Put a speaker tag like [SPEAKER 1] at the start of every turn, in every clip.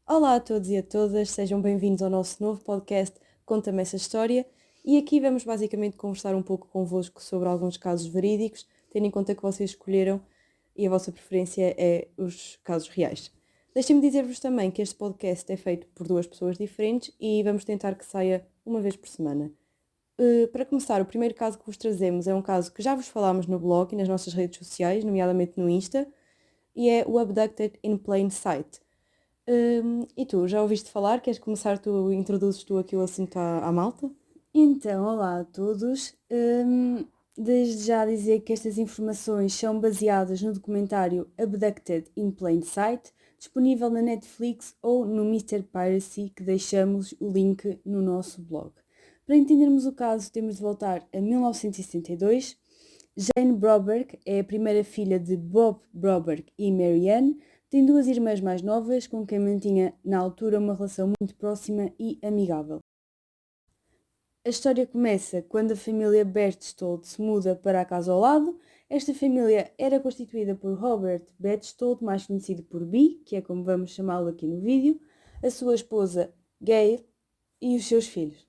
[SPEAKER 1] Olá a todos e a todas, sejam bem-vindos ao nosso novo podcast Conta-me essa História, e aqui vamos basicamente conversar um pouco convosco sobre alguns casos verídicos, tendo em conta que vocês escolheram e a vossa preferência é os casos reais. Deixem-me dizer-vos também que este podcast é feito por duas pessoas diferentes e vamos tentar que saia uma vez por semana. Para começar, o primeiro caso que vos trazemos é um caso que já vos falámos no blog e nas nossas redes sociais, nomeadamente no Insta, e é o Abducted in Plain Sight. E tu, já ouviste falar? Queres começar tu, introduzes tu aquilo assim à malta?
[SPEAKER 2] Então, olá a todos. Desde já dizer que estas informações são baseadas no documentário Abducted in Plain Sight, disponível na Netflix ou no Mr. Piracy, que deixamos o link no nosso blog. Para entendermos o caso, temos de voltar a 1972. Jane Broberg é a primeira filha de Bob Broberg e Mary Ann. Tem duas irmãs mais novas com quem mantinha, na altura, uma relação muito próxima e amigável. A história começa quando a família Berchtold se muda para a casa ao lado. Esta família era constituída por Robert Berchtold, mais conhecido por Bee, que é como vamos chamá-lo aqui no vídeo, a sua esposa Gail e os seus filhos.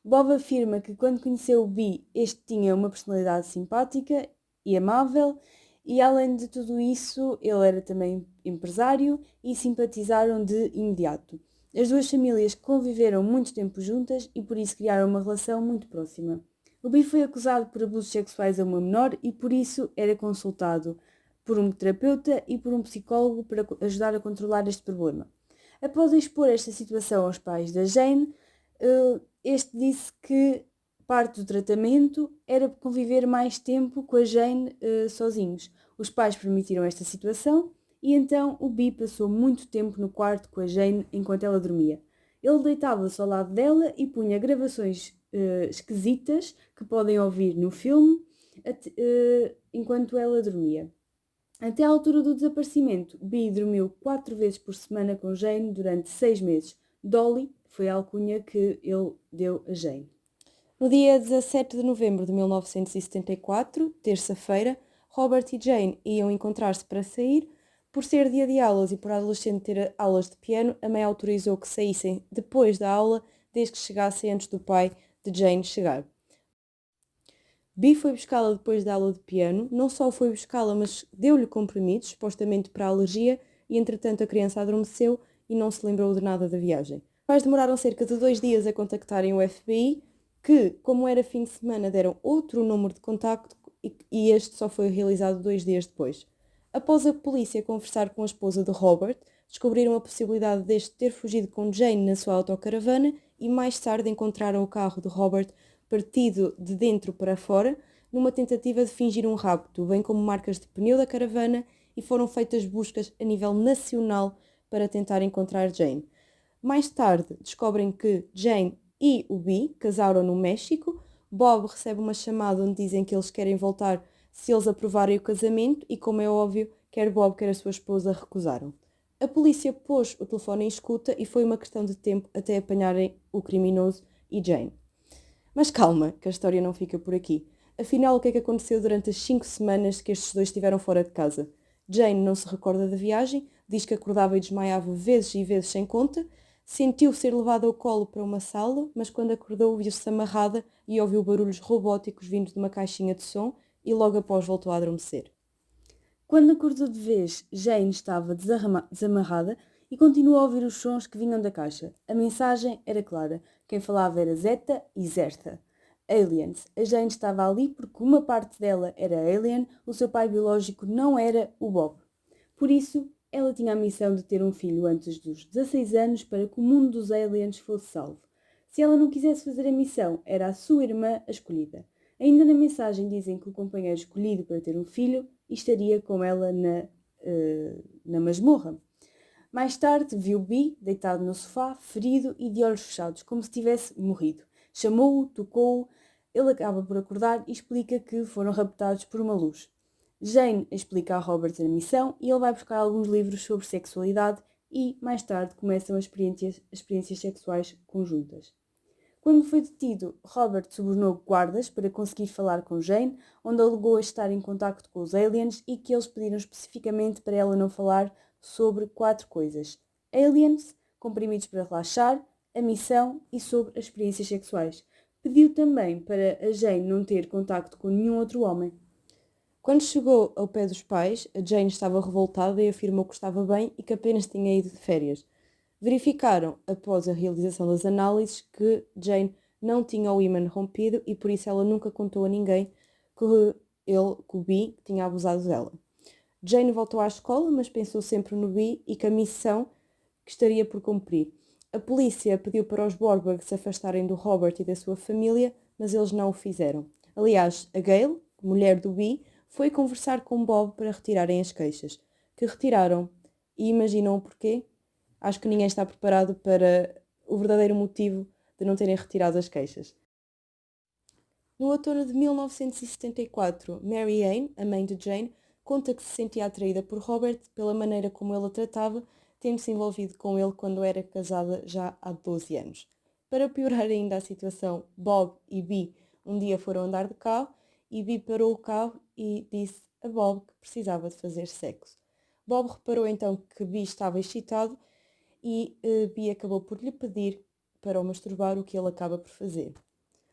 [SPEAKER 2] Bob afirma que quando conheceu Bee, este tinha uma personalidade simpática e amável, e além de tudo isso, ele era também empresário e simpatizaram de imediato. As duas famílias conviveram muito tempo juntas e por isso criaram uma relação muito próxima. O Bee foi acusado por abusos sexuais a uma menor e por isso era consultado por um terapeuta e por um psicólogo para ajudar a controlar este problema. Após expor esta situação aos pais da Jane, este disse que parte do tratamento era conviver mais tempo com a Jane sozinhos. Os pais permitiram esta situação e então o Bee passou muito tempo no quarto com a Jane enquanto ela dormia. Ele deitava-se ao lado dela e punha gravações esquisitas que podem ouvir no filme enquanto ela dormia. Até à altura do desaparecimento, Bee dormiu 4 vezes por semana com Jane durante 6 meses. Dolly foi a alcunha que ele deu a Jane.
[SPEAKER 1] No dia 17 de novembro de 1974, terça-feira, Robert e Jane iam encontrar-se para sair. Por ser dia de aulas e por a adolescente ter aulas de piano, a mãe autorizou que saíssem depois da aula, desde que chegassem antes do pai de Jane chegar. Bee foi buscá-la depois da aula de piano, não só foi buscá-la, mas deu-lhe comprimidos, supostamente para a alergia, e entretanto a criança adormeceu e não se lembrou de nada da viagem. Os pais demoraram cerca de 2 dias a contactarem o FBI, que, como era fim de semana, deram outro número de contacto e este só foi realizado 2 dias depois. Após a polícia conversar com a esposa de Robert, descobriram a possibilidade deste ter fugido com Jane na sua autocaravana e mais tarde encontraram o carro de Robert partido de dentro para fora, numa tentativa de fingir um rapto, bem como marcas de pneu da caravana, e foram feitas buscas a nível nacional para tentar encontrar Jane. Mais tarde descobrem que Jane e o Bee casaram no México. Bob recebe uma chamada onde dizem que eles querem voltar se eles aprovarem o casamento e, como é óbvio, quer Bob quer a sua esposa recusaram. A polícia pôs o telefone em escuta e foi uma questão de tempo até apanharem o criminoso e Jane. Mas calma, que a história não fica por aqui. Afinal, o que é que aconteceu durante as 5 semanas que estes dois estiveram fora de casa? Jane não se recorda da viagem, diz que acordava e desmaiava vezes e vezes sem conta, sentiu ser levada ao colo para uma sala, mas quando acordou viu-se amarrada e ouviu barulhos robóticos vindos de uma caixinha de som e logo após voltou a adormecer.
[SPEAKER 2] Quando acordou de vez, Jane estava desamarrada e continuou a ouvir os sons que vinham da caixa. A mensagem era clara. Quem falava era Zeta e Zerta. Aliens. A Jane estava ali porque uma parte dela era alien, o seu pai biológico não era o Bob. Por isso, ela tinha a missão de ter um filho antes dos 16 anos para que o mundo dos aliens fosse salvo. Se ela não quisesse fazer a missão, era a sua irmã a escolhida. Ainda na mensagem dizem que o companheiro escolhido para ter um filho estaria com ela na masmorra. Mais tarde viu Bee deitado no sofá, ferido e de olhos fechados, como se tivesse morrido. Chamou-o, tocou-o, ele acaba por acordar e explica que foram raptados por uma luz. Jane explica a Robert a missão e ele vai buscar alguns livros sobre sexualidade e, mais tarde, começam as experiências sexuais conjuntas. Quando foi detido, Robert subornou guardas para conseguir falar com Jane, onde alegou estar em contacto com os aliens e que eles pediram especificamente para ela não falar sobre 4 coisas: aliens, comprimidos para relaxar, a missão e sobre as experiências sexuais. Pediu também para a Jane não ter contacto com nenhum outro homem.
[SPEAKER 1] Quando chegou ao pé dos pais, a Jane estava revoltada e afirmou que estava bem e que apenas tinha ido de férias. Verificaram, após a realização das análises, que Jane não tinha o ímã rompido e por isso ela nunca contou a ninguém que que o B tinha abusado dela. Jane voltou à escola, mas pensou sempre no B e que a missão que estaria por cumprir. A polícia pediu para os Borberg se afastarem do Robert e da sua família, mas eles não o fizeram. Aliás, a Gail, mulher do B, foi conversar com Bob para retirarem as queixas. Que retiraram. E imaginam o porquê? Acho que ninguém está preparado para o verdadeiro motivo de não terem retirado as queixas. No outono de 1974, Mary Ann, a mãe de Jane, conta que se sentia atraída por Robert pela maneira como ele a tratava, tendo-se envolvido com ele quando era casada já há 12 anos. Para piorar ainda a situação, Bob e Bee um dia foram andar de carro e Bee parou o carro e disse a Bob que precisava de fazer sexo. Bob reparou então que Bee estava excitado e Bee acabou por lhe pedir para o masturbar, o que ele acaba por fazer.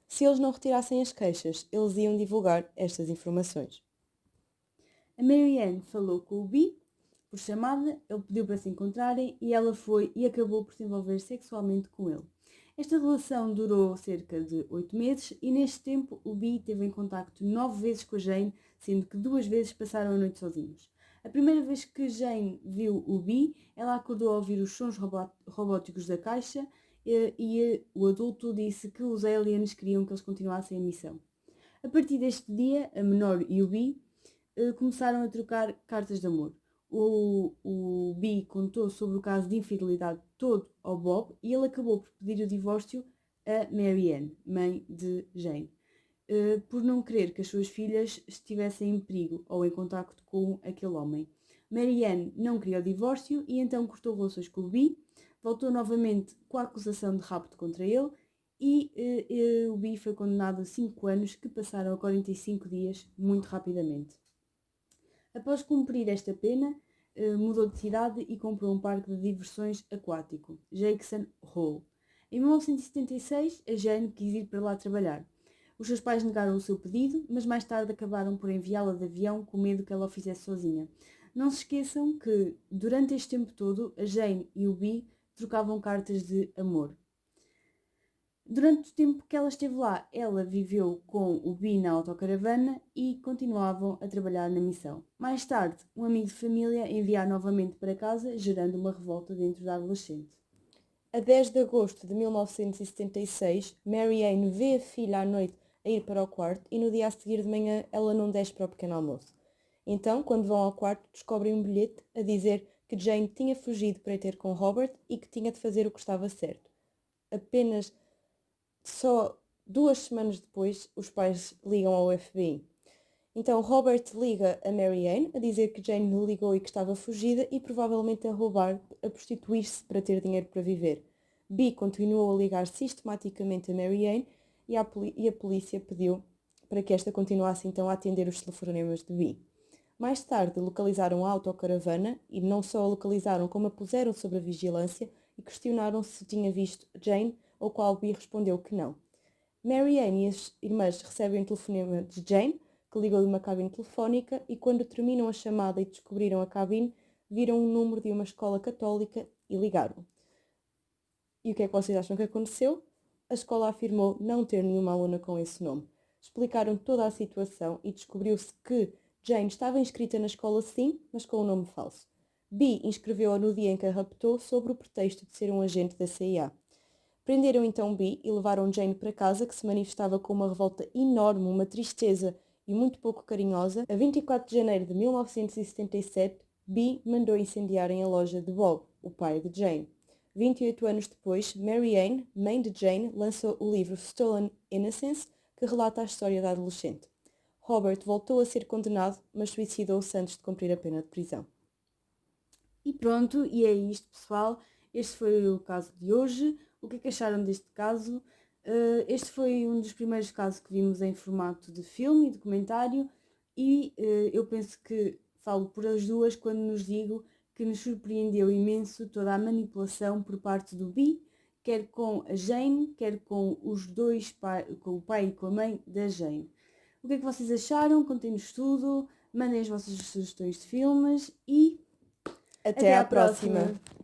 [SPEAKER 1] Se eles não retirassem as queixas, eles iam divulgar estas informações.
[SPEAKER 2] A Mary Ann falou com o B por chamada, ele pediu para se encontrarem e ela foi e acabou por se envolver sexualmente com ele. Esta relação durou cerca de 8 meses e neste tempo o B teve em contacto 9 vezes com a Jane, sendo que 2 vezes passaram a noite sozinhos. A primeira vez que Jane viu o B, ela acordou a ouvir os sons robóticos da caixa e o adulto disse que os aliens queriam que eles continuassem a missão. A partir deste dia, a menor e o B começaram a trocar cartas de amor. O B contou sobre o caso de infidelidade todo ao Bob e ele acabou por pedir o divórcio a Mary Ann, mãe de Jane, por não querer que as suas filhas estivessem em perigo ou em contacto com aquele homem. Mary Ann não queria o divórcio e então cortou relações com o B, voltou novamente com a acusação de rapto contra ele e o B foi condenado a 5 anos que passaram a 45 dias muito rapidamente. Após cumprir esta pena, mudou de cidade e comprou um parque de diversões aquático, Jackson Hole. Em 1976, a Jane quis ir para lá trabalhar. Os seus pais negaram o seu pedido, mas mais tarde acabaram por enviá-la de avião com medo que ela o fizesse sozinha. Não se esqueçam que, durante este tempo todo, a Jane e o B trocavam cartas de amor. Durante o tempo que ela esteve lá, ela viveu com o B na autocaravana e continuavam a trabalhar na missão. Mais tarde, um amigo de família envia-a novamente para casa, gerando uma revolta dentro da adolescente.
[SPEAKER 1] A 10 de agosto de 1976, Mary Ann vê a filha à noite a ir para o quarto e no dia a seguir de manhã ela não desce para o pequeno almoço. Então, quando vão ao quarto, descobrem um bilhete a dizer que Jane tinha fugido para ir ter com Robert e que tinha de fazer o que estava certo. Apenas só 2 semanas depois, os pais ligam ao FBI. Então Robert liga a Mary Ann a dizer que Jane lhe ligou e que estava fugida e provavelmente a roubar, a prostituir-se para ter dinheiro para viver. B continuou a ligar sistematicamente a Mary Ann e a polícia pediu para que esta continuasse então a atender os telefonemas de B. Mais tarde localizaram a autocaravana e não só a localizaram como a puseram sob a vigilância e questionaram se tinha visto Jane, ao qual B respondeu que não. Mary Ann e as irmãs recebem um telefonema de Jane, que ligou de uma cabine telefónica, e quando terminam a chamada e descobriram a cabine, viram um número de uma escola católica e ligaram. E o que é que vocês acham que aconteceu? A escola afirmou não ter nenhuma aluna com esse nome. Explicaram toda a situação e descobriu-se que Jane estava inscrita na escola sim, mas com um nome falso. B inscreveu-a no dia em que a raptou sob o pretexto de ser um agente da CIA. Prenderam então B e levaram Jane para casa, que se manifestava com uma revolta enorme, uma tristeza e muito pouco carinhosa. A 24 de janeiro de 1977, B mandou incendiarem a loja de Bob, o pai de Jane. 28 anos depois, Mary Ann, mãe de Jane, lançou o livro Stolen Innocence, que relata a história da adolescente. Robert voltou a ser condenado, mas suicidou-se antes de cumprir a pena de prisão.
[SPEAKER 2] E pronto, e é isto, pessoal. Este foi o caso de hoje. O que é que acharam deste caso? Este foi um dos primeiros casos que vimos em formato de filme e documentário e eu penso que falo por as duas quando nos digo que nos surpreendeu imenso toda a manipulação por parte do Bi, quer com a Jane, quer com os dois, com o pai e com a mãe da Jane. O que é que vocês acharam? Contem-nos tudo, mandem as vossas sugestões de filmes e
[SPEAKER 1] Até à próxima.
[SPEAKER 2] próxima.